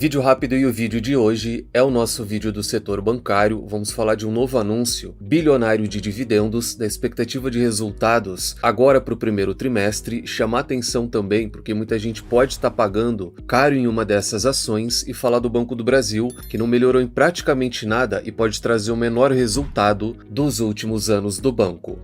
Vídeo rápido e o vídeo de hoje é o nosso vídeo do setor bancário. Vamos falar de um novo anúncio bilionário de dividendos, da expectativa de resultados agora para o primeiro trimestre. Chamar atenção também porque muita gente pode estar pagando caro em uma dessas ações e falar do Banco do Brasil, que não melhorou em praticamente nada e pode trazer o menor resultado dos últimos anos do banco.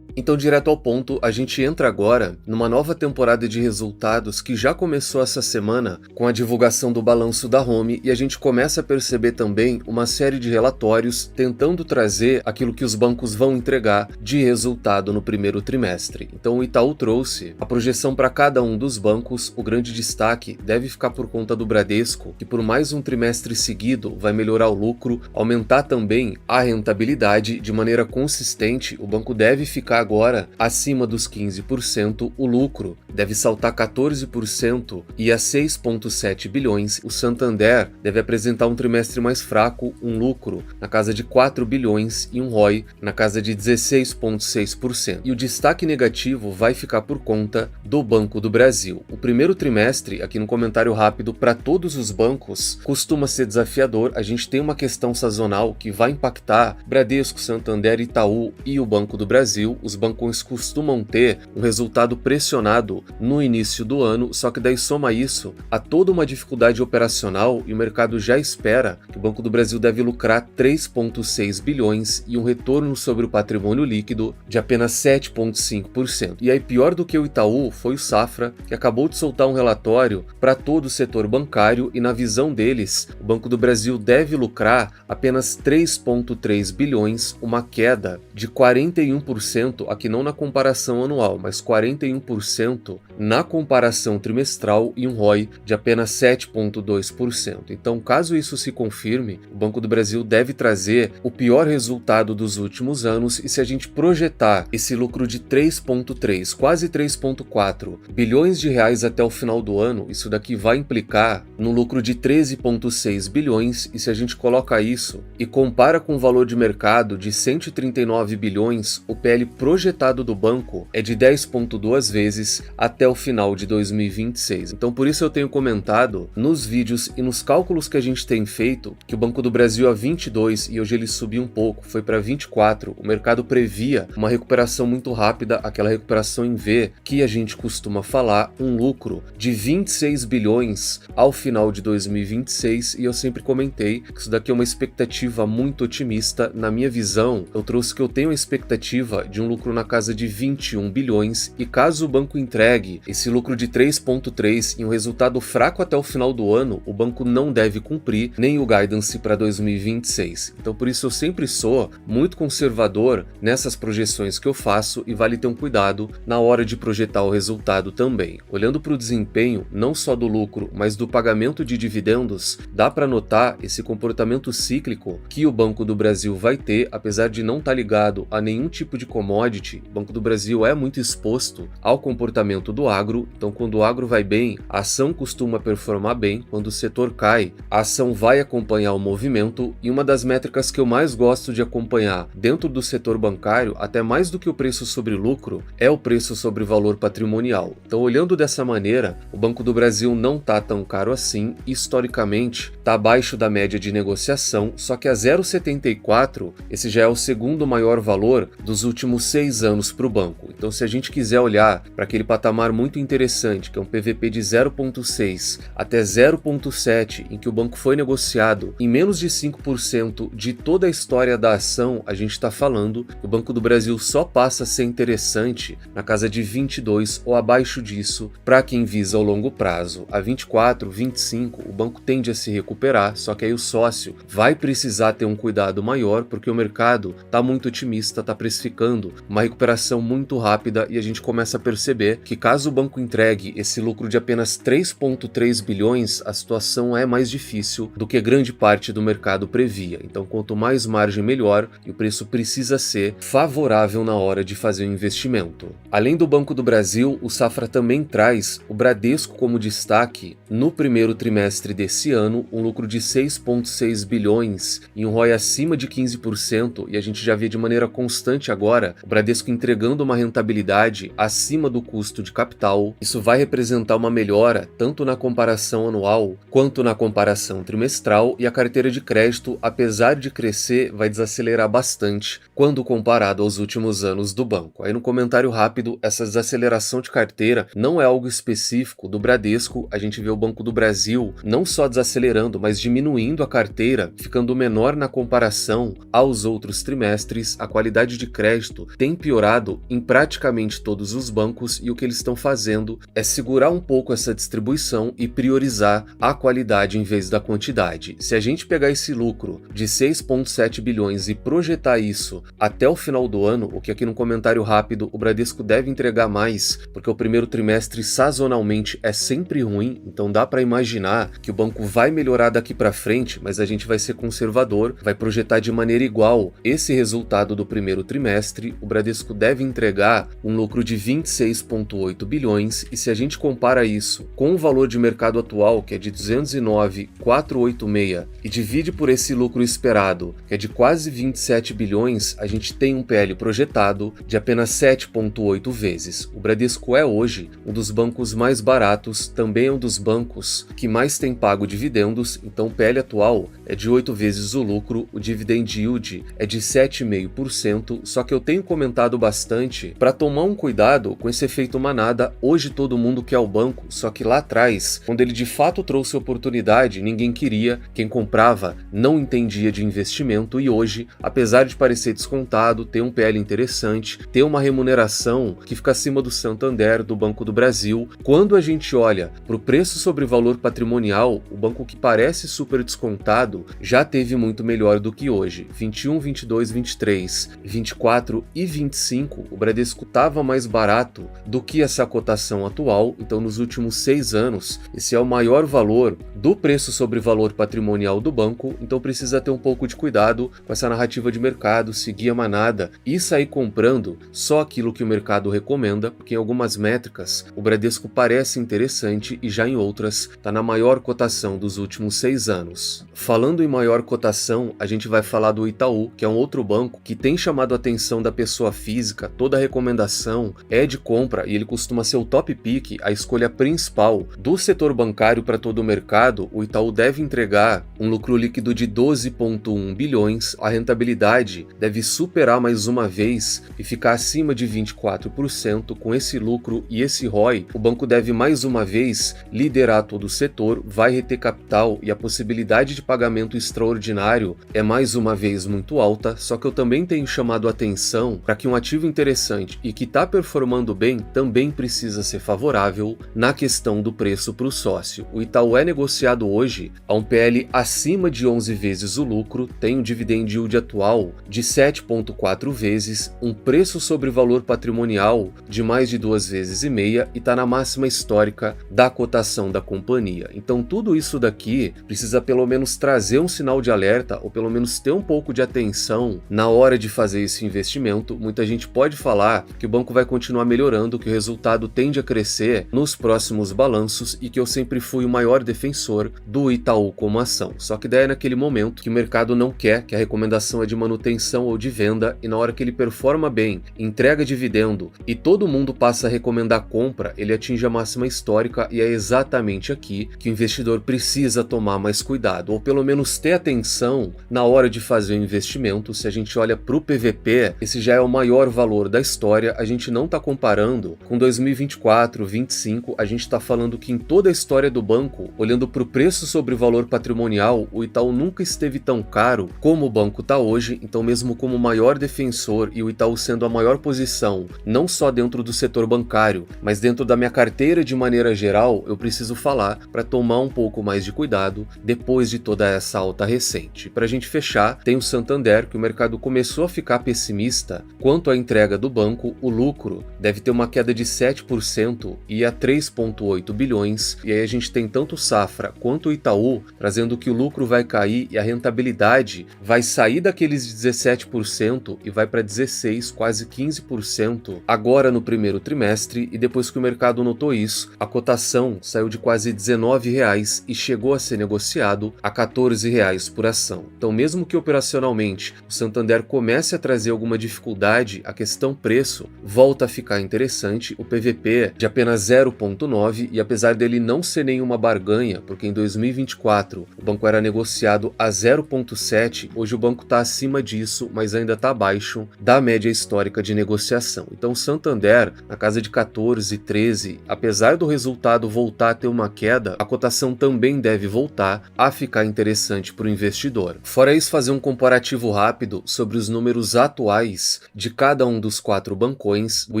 Então, direto ao ponto, a gente entra agora numa nova temporada de resultados que já começou essa semana com a divulgação do balanço da Home, e a gente começa a perceber também uma série de relatórios tentando trazer aquilo que os bancos vão entregar de resultado no primeiro trimestre. Então o Itaú trouxe a projeção para cada um dos bancos. O grande destaque deve ficar por conta do Bradesco, que por mais um trimestre seguido vai melhorar o lucro, aumentar também a rentabilidade de maneira consistente. O banco deve ficar agora acima dos 15%, o lucro deve saltar 14% e a 6,7 bilhões. O Santander deve apresentar um trimestre mais fraco, um lucro na casa de 4 bilhões e um ROI na casa de 16,6%. E o destaque negativo vai ficar por conta do Banco do Brasil. O primeiro trimestre, aqui no comentário rápido, para todos os bancos costuma ser desafiador. A gente tem uma questão sazonal que vai impactar Bradesco, Santander, Itaú e o Banco do Brasil. Os bancos costumam ter um resultado pressionado no início do ano, só que daí soma isso a toda uma dificuldade operacional e o mercado já espera que o Banco do Brasil deve lucrar 3,6 bilhões e um retorno sobre o patrimônio líquido de apenas 7,5%. E aí, pior do que o Itaú foi o Safra, que acabou de soltar um relatório para todo o setor bancário e, na visão deles, o Banco do Brasil deve lucrar apenas 3,3 bilhões, uma queda de 41%, aqui não na comparação anual, mas 41% na comparação trimestral e um ROI de apenas 7,2%. Então, caso isso se confirme, o Banco do Brasil deve trazer o pior resultado dos últimos anos, e se a gente projetar esse lucro de 3,3, quase 3,4 bilhões de reais até o final do ano, isso daqui vai implicar no lucro de 13,6 bilhões, e se a gente coloca isso e compara com o valor de mercado de 139 bilhões, o PL projetado do banco é de 10,2 vezes até o final de 2026. Então, por isso eu tenho comentado nos vídeos e nos cálculos que a gente tem feito que o Banco do Brasil a 22, e hoje ele subiu um pouco, foi para 24, o mercado previa uma recuperação muito rápida, aquela recuperação em V que a gente costuma falar, um lucro de 26 bilhões ao final de 2026, e eu sempre comentei que isso daqui é uma expectativa muito otimista. Na minha visão, eu trouxe que eu tenho a expectativa de um lucro na casa de 21 bilhões, e caso o banco entregue esse lucro de 3,3 e um resultado fraco até o final do ano, o banco não deve cumprir nem o guidance para 2026. Então, por isso eu sempre sou muito conservador nessas projeções que eu faço, e vale ter um cuidado na hora de projetar o resultado também. Olhando para o desempenho, não só do lucro, mas do pagamento de dividendos, dá para notar esse comportamento cíclico que o Banco do Brasil vai ter, apesar de não estar ligado a nenhum tipo de commodity. O Banco do Brasil é muito exposto ao comportamento do agro, então quando o agro vai bem, a ação costuma performar bem, quando o setor cai, a ação vai acompanhar o movimento, e uma das métricas que eu mais gosto de acompanhar dentro do setor bancário, até mais do que o preço sobre lucro, é o preço sobre valor patrimonial. Então, olhando dessa maneira, o Banco do Brasil não está tão caro assim, historicamente está abaixo da média de negociação, só que a 0,74, esse já é o segundo maior valor dos últimos 6 anos para o banco. Então, se a gente quiser olhar para aquele patamar muito interessante, que é um PVP de 0,6 até 0,7, em que o banco foi negociado em menos de 5% de toda a história da ação, a gente está falando que o Banco do Brasil só passa a ser interessante na casa de 22 ou abaixo disso para quem visa o longo prazo. A 24, 25, o banco tende a se recuperar, só que aí o sócio vai precisar ter um cuidado maior, porque o mercado está muito otimista, está precificando uma recuperação muito rápida, e a gente começa a perceber que caso o banco entregue esse lucro de apenas 3,3 bilhões, a situação é mais difícil do que grande parte do mercado previa. Então, quanto mais margem, melhor, e o preço precisa ser favorável na hora de fazer o investimento. Além do Banco do Brasil, o Safra também traz o Bradesco como destaque no primeiro trimestre desse ano, um lucro de 6,6 bilhões e um ROI acima de 15%, e a gente já vê de maneira constante agora o Bradesco entregando uma rentabilidade acima do custo de capital. Isso vai representar uma melhora tanto na comparação anual quanto na comparação trimestral, e a carteira de crédito, apesar de crescer, vai desacelerar bastante quando comparado aos últimos anos do banco. Aí no comentário rápido, essa desaceleração de carteira não é algo específico do Bradesco. A gente vê o Banco do Brasil não só desacelerando, mas diminuindo a carteira, ficando menor na comparação aos outros trimestres. A qualidade de crédito tem piorado em praticamente todos os bancos, e o que eles estão fazendo é segurar um pouco essa distribuição e priorizar a qualidade em vez da quantidade. Se a gente pegar esse lucro de 6,7 bilhões e projetar isso até o final do ano, o que aqui no comentário rápido o Bradesco deve entregar mais, porque o primeiro trimestre sazonalmente é sempre ruim, então dá para imaginar que o banco vai melhorar daqui para frente, mas a gente vai ser conservador, vai projetar de maneira igual esse resultado do primeiro trimestre. O Bradesco deve entregar um lucro de 26,8 bilhões, e se a gente compara isso com o valor de mercado atual, que é de 209,486, e divide por esse lucro esperado, que é de quase 27 bilhões, a gente tem um PL projetado de apenas 7,8 vezes. O Bradesco é hoje um dos bancos mais baratos, também é um dos bancos que mais tem pago dividendos, então o PL atual é de 8 vezes o lucro, o dividend yield é de 7,5%, só que eu tenho comentado bastante para tomar um cuidado com esse efeito manada. Hoje todo mundo quer o banco, só que lá atrás, quando ele de fato trouxe oportunidade, ninguém queria, quem comprava não entendia de investimento, e hoje, apesar de parecer descontado, ter um PL interessante, ter uma remuneração que fica acima do Santander, do Banco do Brasil. Quando a gente olha para o preço sobre valor patrimonial, o banco que parece super descontado já teve muito melhor do que hoje. 21, 22, 23, 24 e 25, o Bradesco estava mais barato do que essa cotação atual, então nos últimos 6 anos, esse é o maior valor do preço sobre valor patrimonial do banco, então precisa ter um pouco de cuidado com essa narrativa de mercado, seguir a manada e sair comprando só aquilo que o mercado recomenda, porque em algumas métricas o Bradesco parece interessante e já em outras está na maior cotação dos últimos 6 anos. Falando em maior cotação, a gente vai falar do Itaú, que é um outro banco que tem chamado a atenção da pessoa física. Toda a recomendação é de compra e ele costuma ser o top pick, a escolha principal do setor bancário para todo o mercado. O Itaú deve entregar um lucro líquido de 12,1 bilhões, a rentabilidade deve superar mais uma vez e ficar acima de 24%. Com esse lucro e esse ROI, o banco deve mais uma vez liderar todo o setor, vai reter capital e a possibilidade de pagamento extraordinário é mais uma vez muito alta. Só que eu também tenho chamado a atenção para que um ativo interessante e que está performando bem também precisa ser favorável na questão do preço para o sócio. O Itaú é negociado hoje a um PL acima de 11 vezes o lucro, tem um dividend yield atual de 7,4 vezes, um preço sobre valor patrimonial de mais de 2,5 vezes e está na máxima histórica da cotação da companhia. Então tudo isso daqui precisa pelo menos trazer um sinal de alerta, ou pelo menos ter um pouco de atenção na hora de fazer esse investimento. Muita gente pode falar que o banco vai continuar melhorando, que o resultado tende a crescer nos próximos balanços e que eu sempre fui o maior defensor do Itaú como ação. Só que daí é naquele momento que o mercado não quer, que a recomendação é de manutenção ou de venda, e na hora que ele performa bem, entrega dividendo e todo mundo passa a recomendar compra, ele atinge a máxima histórica, e é exatamente aqui que o investidor precisa tomar mais cuidado, ou pelo menos ter atenção na hora de fazer o investimento. Se a gente olha para o PVP, esse já é o maior valor da história. A gente não está comparando com 2024, 2025, a gente está falando que em toda a história do banco, olhando para o preço sobre valor patrimonial, o Itaú nunca esteve tão caro como o banco está hoje. Então mesmo como o maior defensor e o Itaú sendo a maior posição, não só dentro do setor bancário, mas dentro da minha carteira de maneira geral, eu preciso falar para tomar um pouco mais de cuidado depois de toda essa alta recente. Para a gente fechar, tem o Santander, que o mercado começou a ficar pessimista quanto à entrega do banco. O lucro deve ter uma queda de 7% e a 3,8 bilhões, e aí a gente tem tanto o Safra quanto o Itaú trazendo que o lucro vai cair e a rentabilidade vai sair daqueles 17% e vai para 16%, quase 15% agora no primeiro trimestre. E depois que o mercado notou isso, a cotação saiu de quase R$19 e chegou a ser negociado a R$14 por ação. Então mesmo que operacionalmente o Santander comece a trazer alguma dificuldade verdade, a questão preço volta a ficar interessante. O PVP de apenas 0,9 e apesar dele não ser nenhuma barganha, porque em 2024 o banco era negociado a 0,7, hoje o banco está acima disso, mas ainda está abaixo da média histórica de negociação. Então o Santander, na casa de 14, 13, apesar do resultado voltar a ter uma queda, a cotação também deve voltar a ficar interessante para o investidor. Fora isso, fazer um comparativo rápido sobre os números atuais de cada um dos 4 bancões. O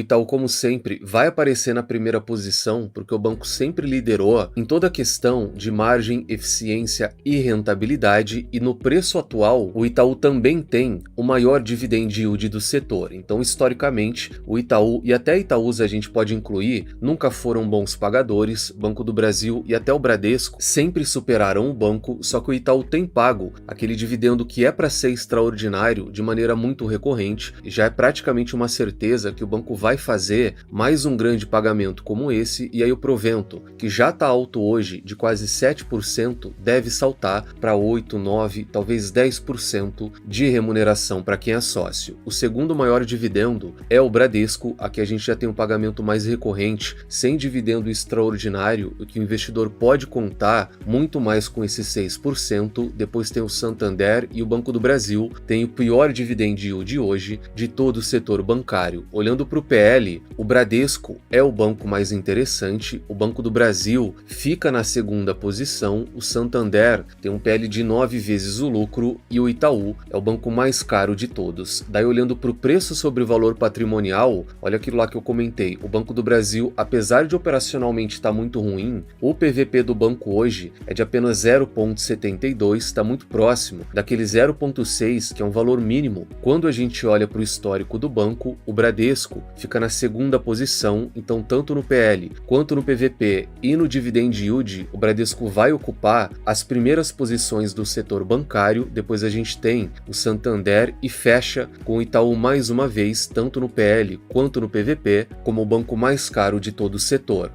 Itaú, como sempre, vai aparecer na primeira posição, porque o banco sempre liderou em toda a questão de margem, eficiência e rentabilidade, e no preço atual, o Itaú também tem o maior dividend yield do setor. Então, historicamente, o Itaú e até a Itaúsa a gente pode incluir, nunca foram bons pagadores. Banco do Brasil e até o Bradesco sempre superaram o banco, só que o Itaú tem pago aquele dividendo que é para ser extraordinário de maneira muito recorrente, e já é praticamente uma certeza que o banco vai fazer mais um grande pagamento como esse, e aí o provento, que já está alto hoje de quase 7%, deve saltar para 8, 9, talvez 10% de remuneração para quem é sócio. O segundo maior dividendo é o Bradesco, aqui a gente já tem um pagamento mais recorrente, sem dividendo extraordinário, o que o investidor pode contar muito mais com esses 6%. Depois tem o Santander e o Banco do Brasil, tem o pior dividend yield hoje de todo o setor bancário. Olhando para o PL, o Bradesco é o banco mais interessante, o Banco do Brasil fica na segunda posição, o Santander tem um PL de 9 vezes o lucro e o Itaú é o banco mais caro de todos. Daí, olhando para o preço sobre valor patrimonial, olha aquilo lá que eu comentei, o Banco do Brasil, apesar de operacionalmente estar muito ruim, o PVP do banco hoje é de apenas 0,72, está muito próximo daquele 0,6, que é um valor mínimo. Quando a gente olha para o histórico do banco, o Bradesco fica na segunda posição, então tanto no PL quanto no PVP e no dividend yield, o Bradesco vai ocupar as primeiras posições do setor bancário. Depois a gente tem o Santander e fecha com o Itaú mais uma vez, tanto no PL quanto no PVP, como o banco mais caro de todo o setor.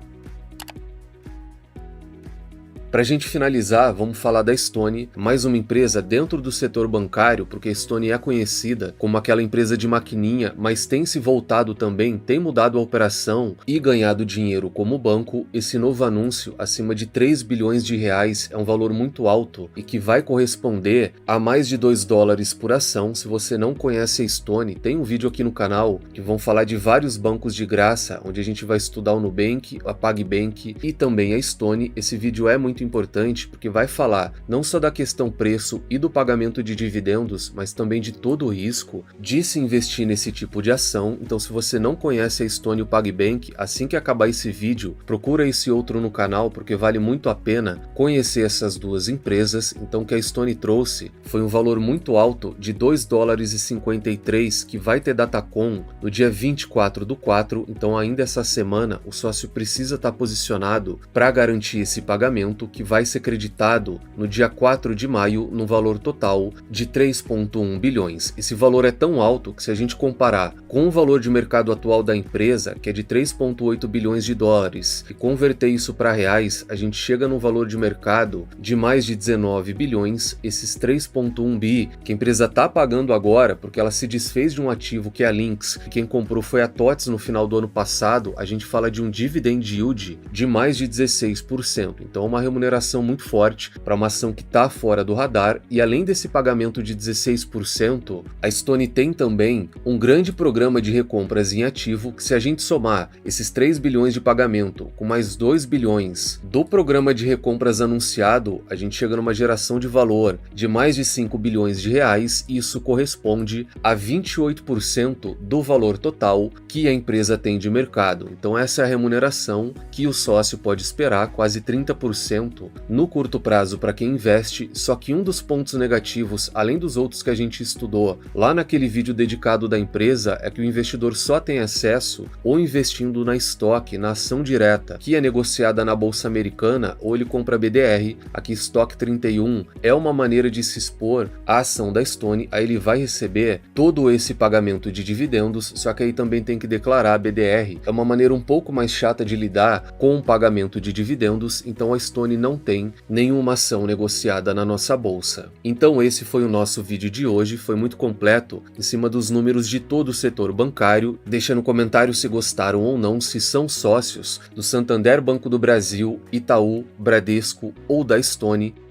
Para a gente finalizar, vamos falar da Stone, mais uma empresa dentro do setor bancário, porque a Stone é conhecida como aquela empresa de maquininha, mas tem se voltado também, tem mudado a operação e ganhado dinheiro como banco. Esse novo anúncio, acima de 3 bilhões de reais, é um valor muito alto e que vai corresponder a mais de 2 dólares por ação. Se você não conhece a Stone, tem um vídeo aqui no canal que vão falar de vários bancos de graça, onde a gente vai estudar o Nubank, a PagBank e também a Stone. Esse vídeo é muito importante porque vai falar não só da questão preço e do pagamento de dividendos, mas também de todo o risco de se investir nesse tipo de ação. Então, se você não conhece a Stone e o PagBank, assim que acabar esse vídeo, procura esse outro no canal, porque vale muito a pena conhecer essas duas empresas. Então, o que a Stone trouxe foi um valor muito alto de 2 dólares e 53, que vai ter Datacom no dia 24/4. Então, ainda essa semana, o sócio precisa estar posicionado para garantir esse pagamento, que vai ser creditado no dia 4 de maio, no valor total de 3,1 bilhões. Esse valor é tão alto que, se a gente comparar com o valor de mercado atual da empresa, que é de 3,8 bilhões de dólares, e converter isso para reais, a gente chega no valor de mercado de mais de 19 bilhões. Esses 3,1 bi que a empresa está pagando agora, porque ela se desfez de um ativo que é a Lynx, e quem comprou foi a TOTS no final do ano passado, a gente fala de um dividend yield de mais de 16%. Então, uma remuneração muito forte para uma ação que está fora do radar. E além desse pagamento de 16%, a Stone tem também um grande programa de recompras em ativo, que, se a gente somar esses 3 bilhões de pagamento com mais 2 bilhões do programa de recompras anunciado, a gente chega numa geração de valor de mais de 5 bilhões de reais, e isso corresponde a 28% do valor total que a empresa tem de mercado. Então, essa é a remuneração que o sócio pode esperar, quase 30% no curto prazo para quem investe. Só que um dos pontos negativos, além dos outros que a gente estudou lá naquele vídeo dedicado da empresa, é que o investidor só tem acesso ou investindo na estoque, na ação direta, que é negociada na Bolsa Americana, ou ele compra BDR. Aqui, Stock 31 é uma maneira de se expor à ação da Stone, aí ele vai receber todo esse pagamento de dividendos, só que aí também tem que declarar BDR. É uma maneira um pouco mais chata de lidar com o pagamento de dividendos, então a Stone não tem nenhuma ação negociada na nossa bolsa. Então esse foi o nosso vídeo de hoje, foi muito completo em cima dos números de todo o setor bancário. Deixa no comentário se gostaram ou não, se são sócios do Santander, Banco do Brasil, Itaú, Bradesco ou da Stone.